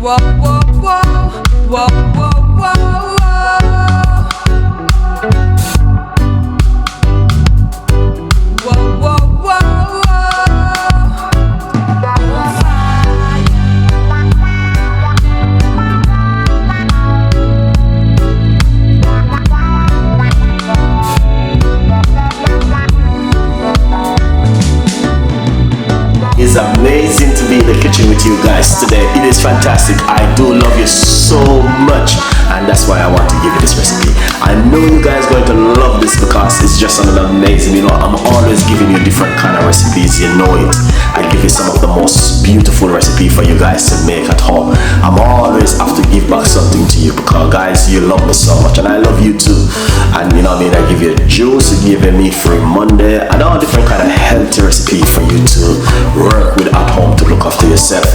Whoa, whoa, whoa, whoa, whoa, whoa, whoa, whoa, whoa, It's amazing to be in the kitchen with you guys today. It is fantastic. I do love you so much, and that's why I want to give you this recipe. I know you guys are going to love this because it's just something amazing. You know, I'm always giving you different kind of recipes. You know it. I give you some of the most beautiful recipe for you guys to make at home. I'm always have to give back something to you because guys, you love me so much, and I love you too. And you know what I mean? I give you juice, you give me free Monday, and all different kind of healthy recipe for you to work with at home to look after yourself.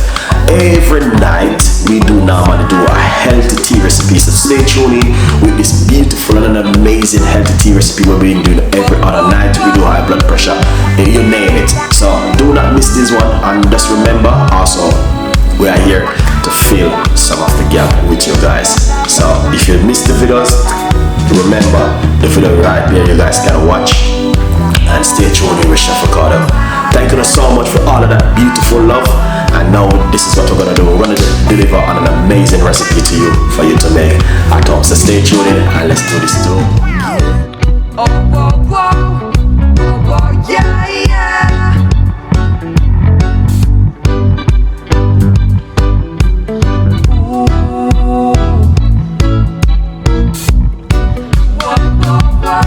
Every night we do normally do a healthy tea recipe, so stay tuned in with this beautiful and an amazing healthy tea recipe we're being doing every other night. We do high blood pressure, you name it. So do not miss this one, and just remember also we are here to fill some of the gap with you guys. So if you missed the videos, remember the video right there, you guys can watch, and stay tuned in with Chef Ricardo. Thank you so much for all of that beautiful love. And now this is what we're gonna do. We're gonna deliver on an amazing recipe to you for you to make at home. So stay tuned in and let's do this too. oh, whoa, whoa, whoa, whoa, yeah, yeah. Ooh. Whoa, whoa, whoa,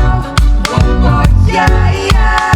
whoa, whoa, yeah, yeah.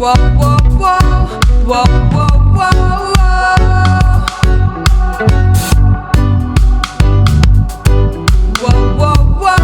Whoa, whoa, whoa, whoa, whoa, whoa, whoa, whoa, whoa,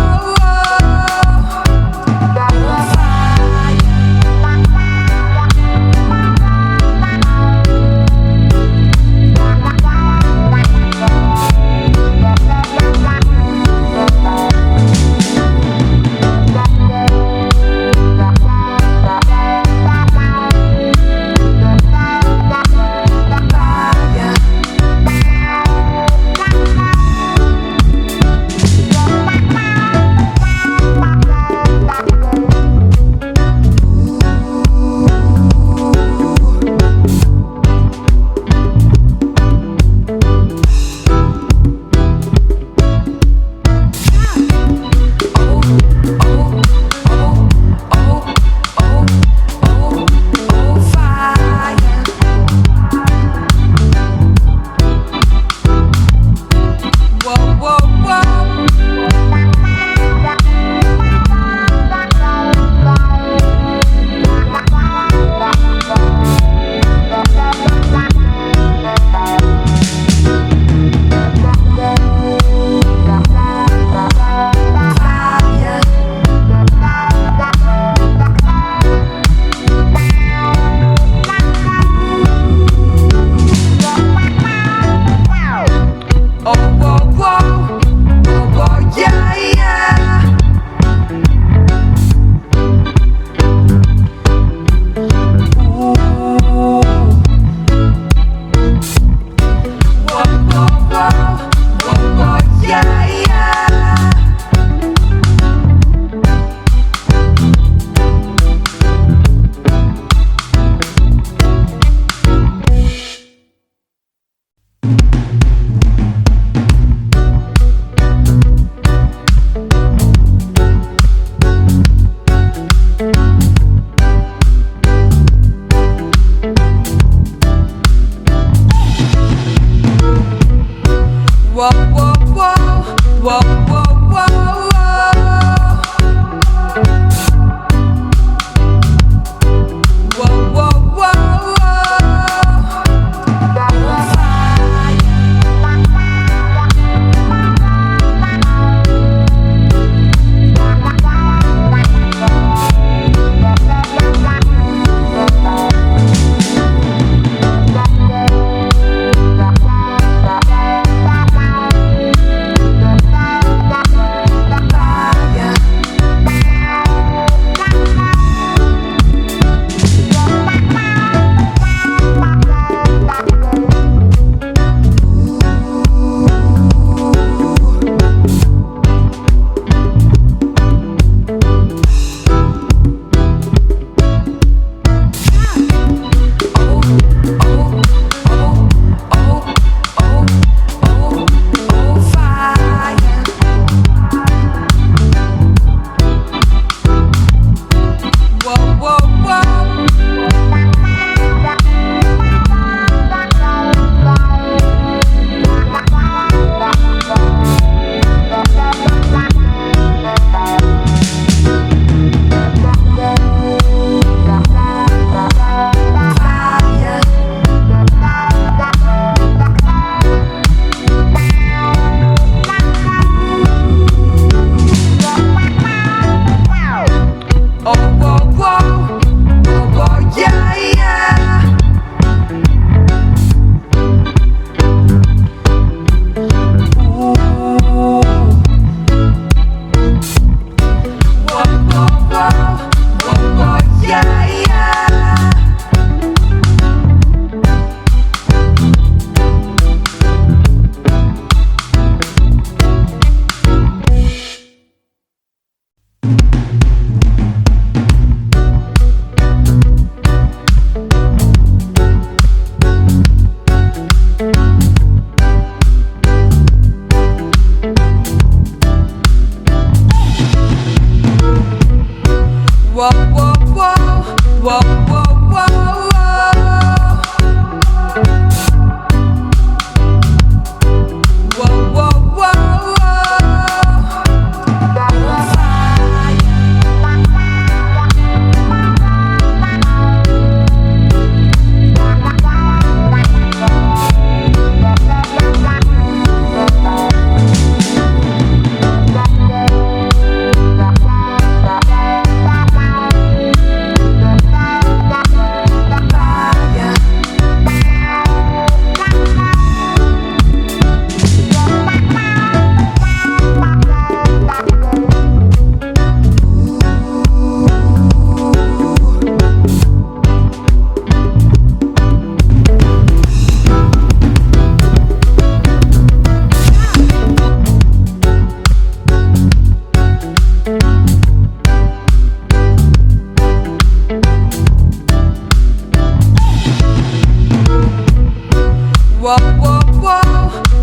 Whoa, whoa, whoa,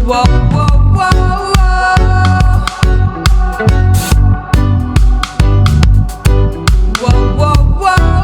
whoa, whoa, whoa, whoa, whoa, whoa,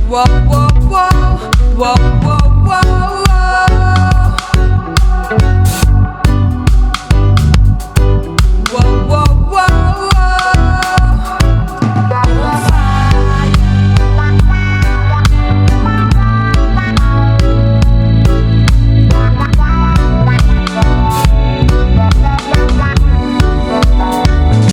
whoa, whoa, whoa, whoa.